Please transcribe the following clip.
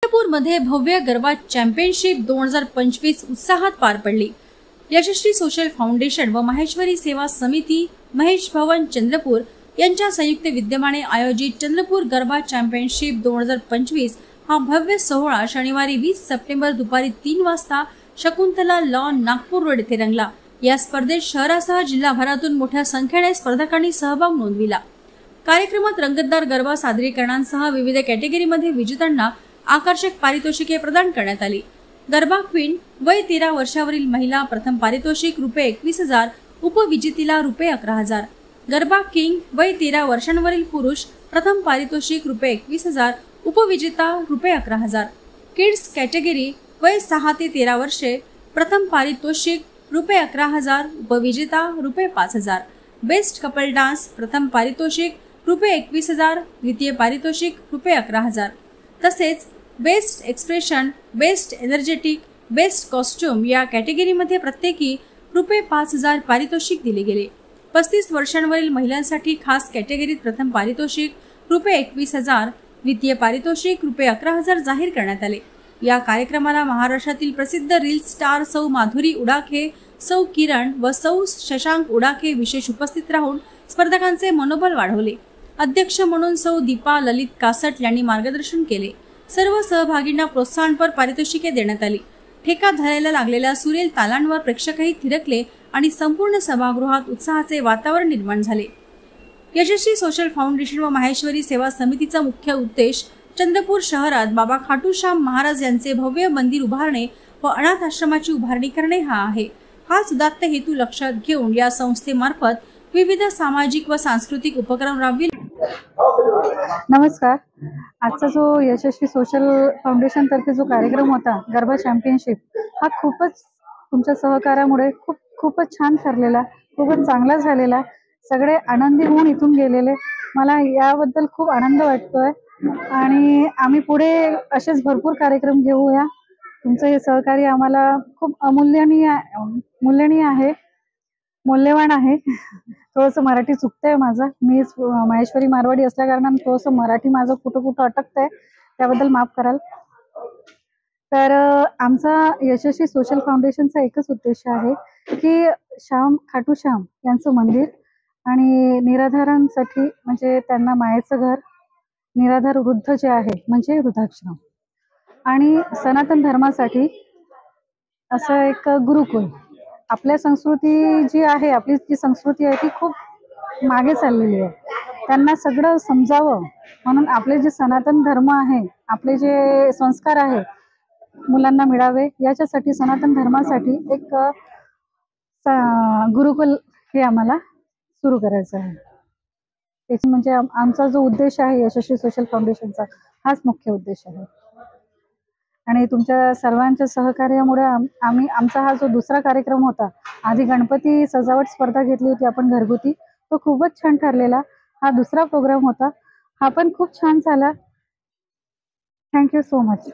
चंद्रपूरमध्ये भव्य गरबा चॅम्पियनशिप 2025 उत्साहात पार पडली। यशस्वी सोशल फाउंडेशन व माहेश्वरी सेवा समिती महेश भवन चंद्रपूर यांच्या संयुक्त विद्यमाने आयोजित चंद्रपूर गरबा चॅम्पियनशिप 2025 हा भव्य सोहळा शनिवारी 20 सप्टेंबर दुपारी 3 वाजता शकुंतला लॉन नागपूर रोड येथे रंगला। या स्पर्धेत शहरासह जिल्हाभरातून मोठ्या संख्येने स्पर्धकांनी सहभाग नोंदविला। कार्यक्रमात रंगतदार गरबा सादरीकरणांसह विविध कॅटेगरीमध्ये विजेत्यांना आकर्षक पारितोषिके प्रदान करण्यात आली। गरबा क्वीन वय 13 वर्षावरील महिला प्रथम पारितोषिक रुपये 21,000, उपविजेतीला रुपये 11,000। गरबा किंग वय 13 वर्षांवरील पुरुष प्रथम पारितोषिक रुपये 21,000, उपविजेता रुपये 11,000। किड्स कॅटेगरी वय 6 ते 13 वर्षे प्रथम पारितोषिक रुपये 11,000, उपविजेता रुपये 5,000। बेस्ट कपल डान्स प्रथम पारितोषिक रुपये 21,000, द्वितीय पारितोषिक रुपये 11,000। तसेच best expression, best energetic, best costume या कॅटेगरीमध्ये प्रत्येकी रुपये 5,000 पारितोषिक दिले गेले। 35 वर्षांवरील महिलांसाठी खास कॅटेगरीत प्रथम पारितोषिक रुपये 21,000, द्वितीय पारितोषिक रुपये 11,000 जाहीर करण्यात आले। या कार्यक्रमाला महाराष्ट्रातील प्रसिद्ध रील स्टार सौ माधुरी उडाखे, सौ किरण व सौ शशांक उडाखे विशेष उपस्थित राहून स्पर्धकांचे मनोबल वाढवले। अध्यक्ष म्हणून सौ दीपा ललित कासट यांनी मार्गदर्शन केले। सर्व सहभागींना प्रोत्साहनपर पारितोषिके देण्यात आली। ठेका धरायला लागलेल्या सुरेल तालांवर प्रेक्षकही थिरकले आणि संपूर्ण सभागृहात उत्साहाचे वातावरण निर्माण झाले। यशस्वी सोशल फाउंडेशन व माहेश्वरी सेवा समितीचा मुख्य उद्देश चंद्रपूर शहरात बाबा खाटूश्याम महाराज यांचे भव्य मंदिर उभारणे व अनाथ आश्रमाची उभारणी करणे हा आहे। हाच उदात्त हेतू लक्षात घेऊन या संस्थेमार्फत विविध सामाजिक व सांस्कृतिक उपक्रम राबविले। नमस्कार। आजचा जो यशस्वी सोशल फाउंडेशन तर्फे जो कार्यक्रम होता गरबा चॅम्पियनशिप हा खूपच तुमच्या सहकार्यामुळे खूपच छान ठरलेला, खूपच चांगला झालेला। सगळे आनंदी होऊन इथून गेलेले। मला याबद्दल खूप आनंद वाटतोय आणि आम्ही पुढे असेच भरपूर कार्यक्रम घेऊया। तुमचं हे सहकार्य आम्हाला खूप मूल्यनीय आहे, मूल्यवान आहे। थोडंसं मराठी चुकतंय माझं, मी माहेश्वरी मारवाडी असल्या कारणाने थोडंसं मराठी माझं कुठं अटकतंय, त्याबद्दल माफ कराल। तर आमचा यशस्वी सोशल फाउंडेशनचा एकच उद्देश आहे की खाटूश्याम यांचं मंदिर आणि निराधारांसाठी म्हणजे त्यांना मायेचं घर, निराधार वृद्ध जे आहे म्हणजे वृद्धाश्रम आणि सनातन धर्मासाठी असं एक गुरुकुल। आपल्या संस्कृती जी आहे, आपली जी संस्कृती आहे ती खूप मागे चाललेली आहे। त्यांना सगळं समजावं म्हणून आपले जे सनातन धर्म आहे, आपले जे संस्कार आहे मुलांना मिळावे याच्यासाठी सनातन धर्मासाठी एक गुरुकुल हे आम्हाला सुरू करायचं आहे। त्याची म्हणजे आमचा जो उद्देश आहे यशस्वी सोशल फाउंडेशनचा हाच मुख्य उद्देश आहे। आणि तुमच्या सर्वांच्या सहकार्यामुळे आमचा हा जो दुसरा कार्यक्रम होता, आधी गणपती सजावट स्पर्धा घेतली होती आपण घरगुती, तो खूपच छान ठरलेला। हा दुसरा प्रोग्राम होता, हा पण खूप छान झाला। Thank you so much.